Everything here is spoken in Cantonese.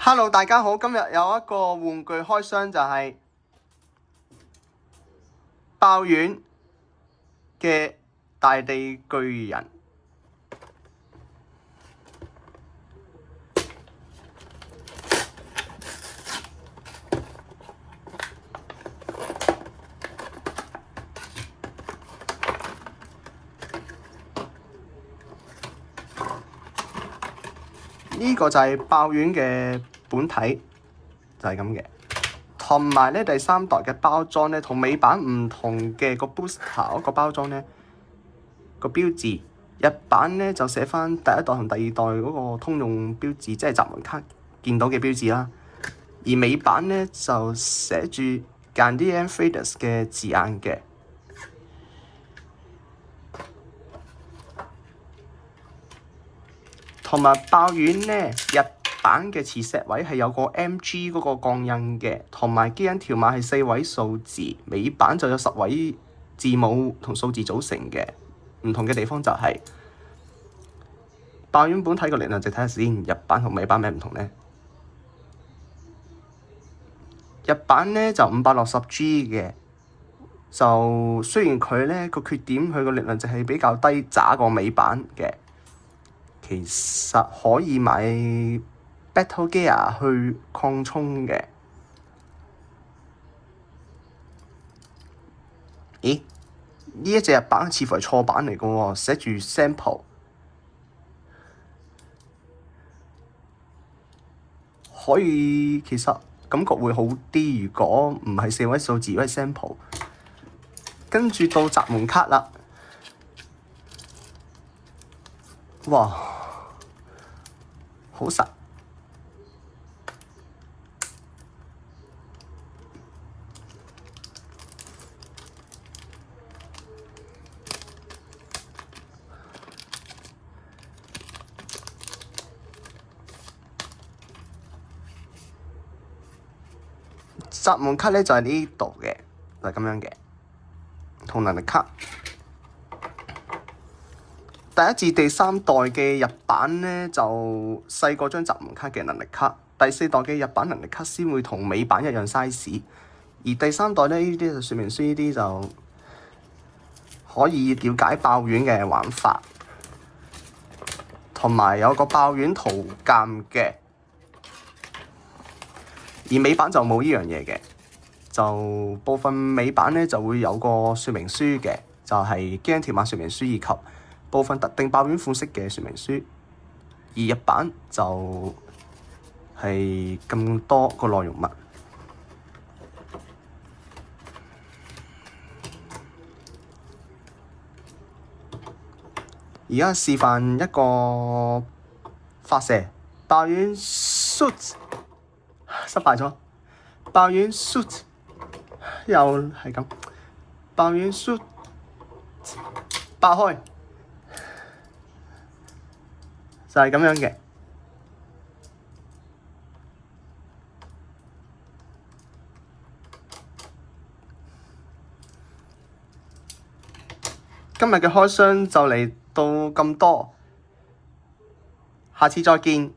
Hello，大家好，今日有一個玩具開箱就係爆丸嘅大地巨人。呢個就係爆丸嘅本體，就係咁嘅。同埋咧，第三代嘅包裝咧，同美版唔同嘅個 booster 嗰個包裝咧，個標誌，日版咧就寫翻第一代同第二代嗰個通用標誌，即係閘門卡見到嘅標誌啦。而美版咧就寫住 Guardian Fighters 嘅字眼嘅。同埋爆丸咧，日版嘅磁石位係有個 MG 嗰個鋼印嘅，同埋基因條碼係4位數字，美版就有10位字母同數字組成嘅。唔同嘅地方就係、爆丸本體個力量值睇下先，日版同美版咩唔同咧？日版咧就560G 嘅，就雖然佢咧個缺點，佢個力量值係比較低渣過美版嘅。其實可以買 Battle Gear 去擴充嘅。咦？呢一隻日版似乎係錯版嚟嘅喎，寫住 sample。可以其實感覺會好啲，如果唔係4位數字，如果係 sample。跟住到閘門卡啦，哇，好實。閘門卡咧就係呢度嘅，就係咁樣嘅，同能力卡。第1至第3代嘅日版咧就細過張閘門卡嘅能力卡，第4代嘅日版能力卡先會同美版一樣 size，而第3代咧呢啲就說明書呢啲就可以了解爆丸嘅玩法，同埋有個爆丸圖鑑嘅，而美版就冇呢樣嘢嘅，就部分美版咧就會有個說明書嘅，就係基因條碼說明書以及部分特定爆丸款式嘅說明書，而日版就係咁多個內容物。而家示範一個發射爆丸 shoot 失敗咗，爆丸 shoot 又係咁，爆丸 shoot 爆開。就係咁樣嘅。今日嘅開箱就嚟到咁多，下次再見。